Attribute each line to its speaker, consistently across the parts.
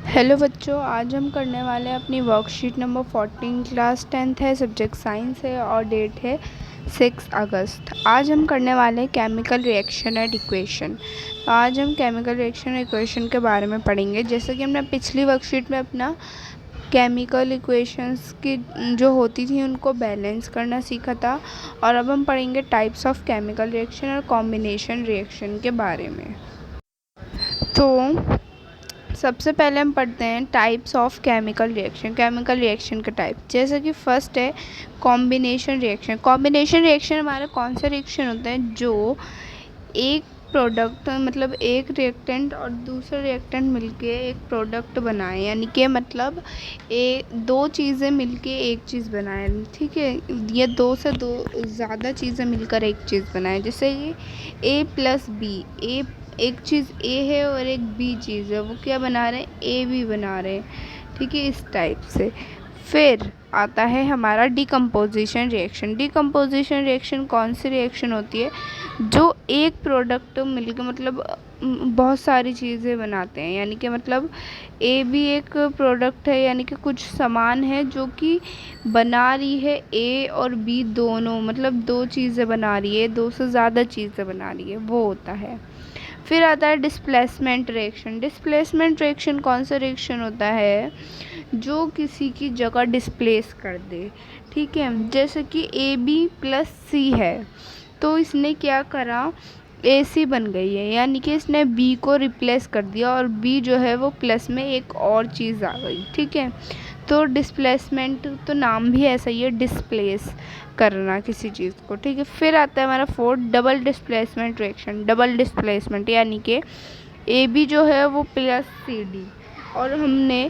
Speaker 1: Hello बच्चों, आज हम करने वाले हैं अपनी वर्कशीट नंबर 14, क्लास 10th है, सब्जेक्ट साइंस है और डेट है 6 अगस्त। आज हम करने वाले हैं केमिकल रिएक्शन एंड इक्वेशन। तो आज हम केमिकल रिएक्शन और इक्वेशन के बारे में पढ़ेंगे। जैसे कि हमने पिछली वर्कशीट में अपना केमिकल इक्वेशंस की जो होती थी उनको बैलेंस करना सीखा था, और अब हम पढ़ेंगे टाइप्स ऑफ केमिकल रिएक्शन और कॉम्बिनेशन रिएक्शन के बारे में। तो सबसे पहले हम पढ़ते हैं टाइप्स ऑफ केमिकल रिएक्शन के टाइप। जैसे कि फर्स्ट है कॉम्बिनेशन रिएक्शन। कॉम्बिनेशन रिएक्शन हमारे कौन से रिएक्शन होते हैं जो एक प्रोडक्ट मतलब एक रिएक्टेंट और दूसरा रिएक्टेंट मिलके एक प्रोडक्ट बनाए, यानी कि मतलब दो चीज़ें मिलके एक चीज़ बनाए। ठीक है, ये दो से दो ज़्यादा चीज़ें मिलकर एक चीज़ बनाए। जैसे कि ए प्लस बी, एक चीज़ ए है और एक बी चीज़ है, वो क्या बना रहे हैं, ए बी बना रहे हैं। ठीक है, इस टाइप से। फिर आता है हमारा डिकम्पोजिशन रिएक्शन। डिकम्पोजिशन रिएक्शन कौन सी रिएक्शन होती है जो एक प्रोडक्ट मिलकर मतलब बहुत सारी चीज़ें बनाते हैं, यानी कि मतलब ए भी एक प्रोडक्ट है, यानी कि कुछ सामान है जो कि बना रही है ए और बी दोनों, मतलब दो चीज़ें बना रही है, दो से ज़्यादा चीज़ें बना रही है, वो होता है। फिर आता है डिस्प्लेसमेंट रिएक्शन। डिस्प्लेसमेंट रिएक्शन कौन सा रिएक्शन होता है जो किसी की जगह डिस्प्लेस कर दे। ठीक है, जैसे कि ए बी प्लस सी है, तो इसने क्या करा, ए सी बन गई है, यानी कि इसने बी को रिप्लेस कर दिया और बी जो है वो प्लस में एक और चीज़ आ गई। ठीक है, तो डिस्प्लेसमेंट तो नाम भी ऐसा ही है, डिस्प्लेस करना किसी चीज़ को। ठीक है, फिर आता है हमारा fourth double displacement reaction. Double displacement यानी कि ए बी जो है वो प्लस सी डी, और इन्होंने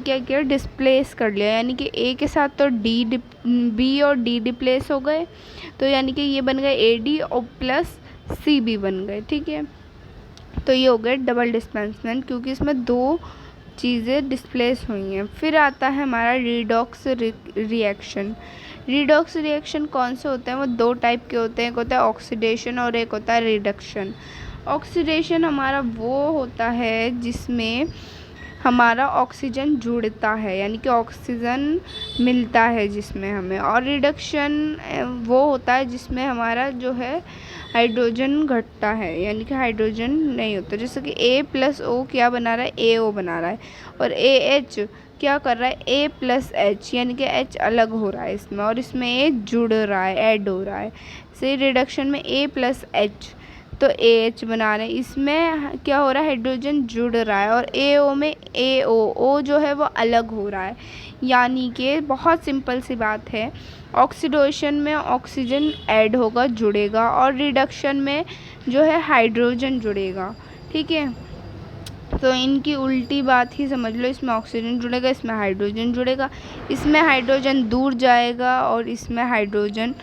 Speaker 1: क्या किया, डिस्प्लेस कर लिया, यानी कि ए के साथ तो बी और डी डिप्लेस हो गए, तो यानी कि ये बन गए ए डी और प्लस सी बी बन गए। ठीक है, तो ये हो गए डबल डिस्प्लेसमेंट, क्योंकि इसमें दो चीज़ें डिस्प्लेस हुई हैं। फिर आता है हमारा रिडॉक्स रिएक्शन। रिडॉक्स रिएक्शन कौन से होते हैं, वो दो टाइप के होते हैं, एक होता है ऑक्सीडेशन और एक होता है रिडक्शन। ऑक्सीडेशन हमारा वो होता है जिसमें हमारा ऑक्सीजन जुड़ता है, यानी कि ऑक्सीजन मिलता है जिसमें हमें, और रिडक्शन वो होता है जिसमें हमारा जो है हाइड्रोजन घटता है, यानी कि हाइड्रोजन नहीं होता। जैसे कि ए प्लस ओ क्या बना रहा है, ए ओ बना रहा है, और ए एच क्या कर रहा है, ए प्लस एच, यानी कि एच अलग हो रहा है इसमें, और इसमें ए जुड़ रहा है, ऐड हो रहा है। से रिडक्शन में ए प्लस एच तो ए एच बना रहे हैं, इसमें क्या हो रहा है, हाइड्रोजन जुड़ रहा है, और ए ओ में ए ओ जो है वो अलग हो रहा है। यानी कि बहुत सिंपल सी बात है, ऑक्सीडेशन में ऑक्सीजन ऐड होगा, जुड़ेगा, और रिडक्शन में जो है हाइड्रोजन जुड़ेगा। ठीक है, तो इनकी उल्टी बात ही समझ लो, इसमें ऑक्सीजन जुड़ेगा, इसमें हाइड्रोजन जुड़ेगा, इसमें हाइड्रोजन दूर जाएगा और इसमें हाइड्रोजन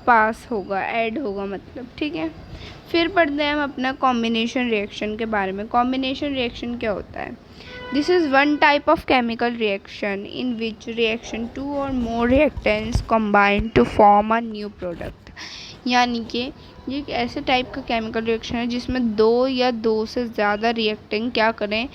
Speaker 1: पास होगा, ऐड होगा मतलब। ठीक है, फिर पढ़ते हैं हम अपना कॉम्बिनेशन रिएक्शन के बारे में। कॉम्बिनेशन रिएक्शन क्या होता है, this is one type of chemical reaction in which reaction two और more reactants combine to form a new product. यानी कि ये एक ऐसे टाइप का केमिकल रिएक्शन है जिसमें दो या दो से ज़्यादा रिएक्टेंट क्या करें,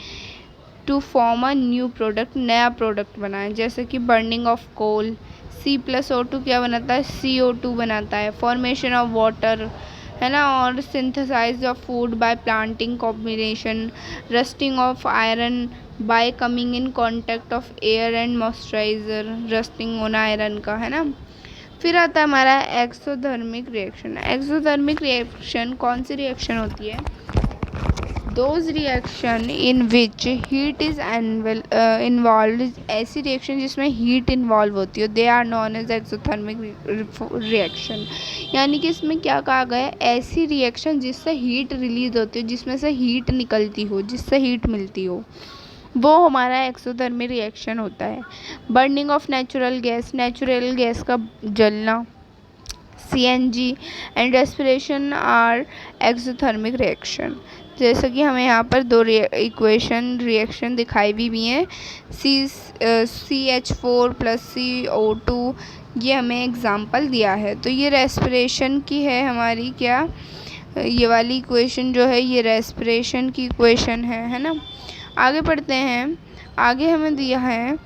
Speaker 1: to form a new product, नया प्रोडक्ट बनाएं। जैसे कि burning of coal, C plus O two क्या बनाता है, CO2 बनाता है। फॉर्मेशन ऑफ वाटर है ना, और synthesise of food by planting combination. Rusting of iron by coming in contact of air and moisturiser, rusting on iron का, है ना। फिर आता है हमारा एक्सोथर्मिक रिएक्शन। एक्सोथर्मिक रिएक्शन कौन सी रिएक्शन होती है, those reaction in which heat is involve, ऐसी रिएक्शन जिसमें हीट इन्वॉल्व होती है, they are known as exothermic reaction. यानी कि इसमें क्या कहा गया है, ऐसी रिएक्शन जिससे हीट रिलीज होती हो, जिसमें से हीट निकलती हो, जिससे हीट मिलती हो, वो हमारा एक्सोथर्मिक रिएक्शन होता है। बर्निंग ऑफ नेचुरल गैस का जलना, CNG and respiration are exothermic reaction. जैसा कि हमें यहाँ पर दो इक्वेशन रिएक्शन दिखाई भी हैं, CH4 प्लस CO2, ये हमें एग्जाम्पल दिया है। तो ये रेस्पिरेशन की है हमारी, क्या ये वाली इक्वेशन जो है ये रेस्पिरेशन की इक्वेशन है ना। आगे पढ़ते हैं। आगे हमें दिया है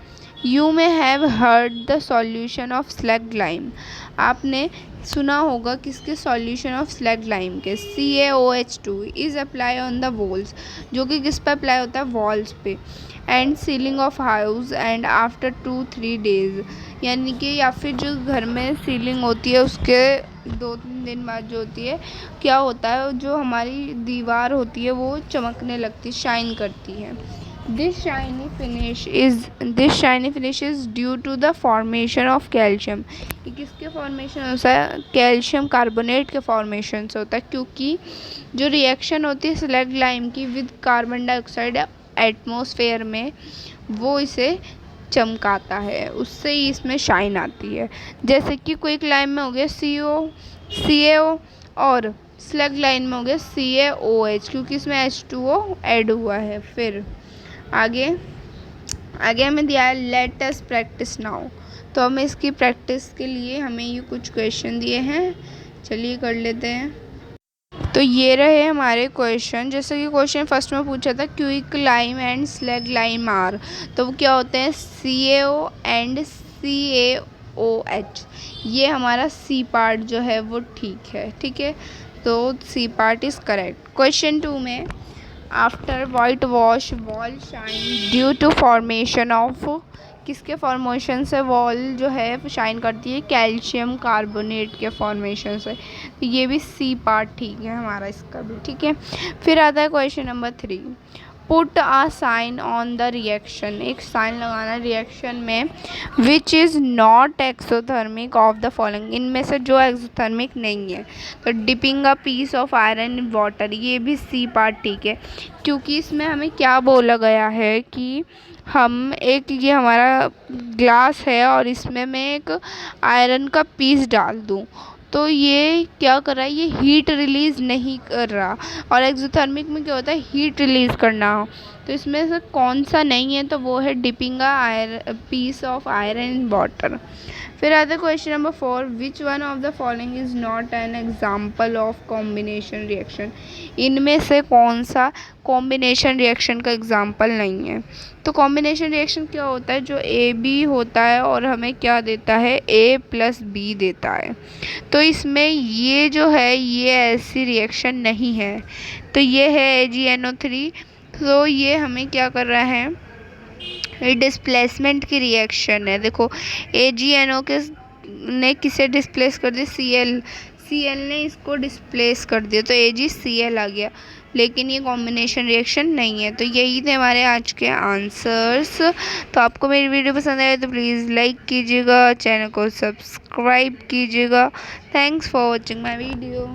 Speaker 1: you may have heard the solution of slag lime. आपने सुना होगा किसके सॉल्यूशन ऑफ स्लैग लाइम के, CaOH2 is apply on the walls, जो कि किस पे अप्लाई होता है, वॉल्स पे, and ceiling of house and after 2-3 days, यानी कि या फिर जो घर में सीलिंग होती है उसके 2-3 दिन बाद जो होती है क्या होता है, जो हमारी दीवार होती है वो चमकने लगती, शाइन करती है। This shiny finish is due to the formation of calcium। ये किसके फॉर्मेशन होता है, कैल्शियम कार्बोनेट के फॉर्मेशन से होता है, क्योंकि जो रिएक्शन होती है स्लैग लाइम की विद कार्बन डाइऑक्साइड एटमॉस्फेयर में, वो इसे चमकाता है, उससे ही इसमें शाइन आती है। जैसे कि क्विक लाइम में हो गया CaO और स्लैग लाइन में हो गया CaOH, क्योंकि इसमें H2O ऐड हुआ है। फिर आगे हमें दिया है लेट अस प्रैक्टिस नाउ। तो हमें इसकी प्रैक्टिस के लिए हमें ये कुछ क्वेश्चन दिए हैं, चलिए कर लेते हैं। तो ये रहे हमारे क्वेश्चन। जैसे कि क्वेश्चन फर्स्ट में पूछा था quick lime and slaked lime are, तो वो क्या होते हैं, CaO एंड CaOH। ये हमारा सी पार्ट जो है वो ठीक है, तो C part is correct. Question 2 में after white wash wall shine due to formation of, किसके फॉर्मेशन से वॉल जो है शाइन करती है, कैल्शियम कार्बोनेट के फॉर्मेशन से, तो ये भी सी पार्ट ठीक है हमारा इसका भी, ठीक है। फिर आता है question number 3, put a sign on the reaction, एक साइन लगाना रिएक्शन में, which is not exothermic of the following, इनमें से जो एक्सोथर्मिक नहीं है। तो dipping a piece of iron in water, ये भी सी पार्ट ठीक है, क्योंकि इसमें हमें क्या बोला गया है कि हम एक, ये हमारा ग्लास है और इसमें मैं एक आयरन का पीस डाल दूँ, तो ये क्या कर रहा है, ये हीट रिलीज़ नहीं कर रहा, और एक्सोथर्मिक में क्या होता है, हीट रिलीज़ करना हो। तो इसमें से कौन सा नहीं है, तो वो है dipping a piece of iron in water. फिर आता है question number 4, which one of the following is not an example of combination reaction, इनमें से कौन सा कॉम्बिनेशन रिएक्शन का एग्जाम्पल नहीं है। तो कॉम्बिनेशन रिएक्शन क्या होता है, जो AB होता है और हमें क्या देता है, A+B देता है। तो इसमें ये जो है ये ऐसी रिएक्शन नहीं है, तो ये है AgNO3। तो ये हमें क्या कर रहा है, ये डिस्प्लेसमेंट की रिएक्शन है। देखो AgNO के ने किसे डिस्प्लेस कर दिया, Cl ने इसको डिस्प्लेस कर दिया, तो AgCl आ गया, लेकिन ये कॉम्बिनेशन रिएक्शन नहीं है। तो यही थे हमारे आज के आंसर्स। तो आपको मेरी वीडियो पसंद आए तो प्लीज़ लाइक कीजिएगा, चैनल को सब्सक्राइब कीजिएगा। Thanks for watching my video.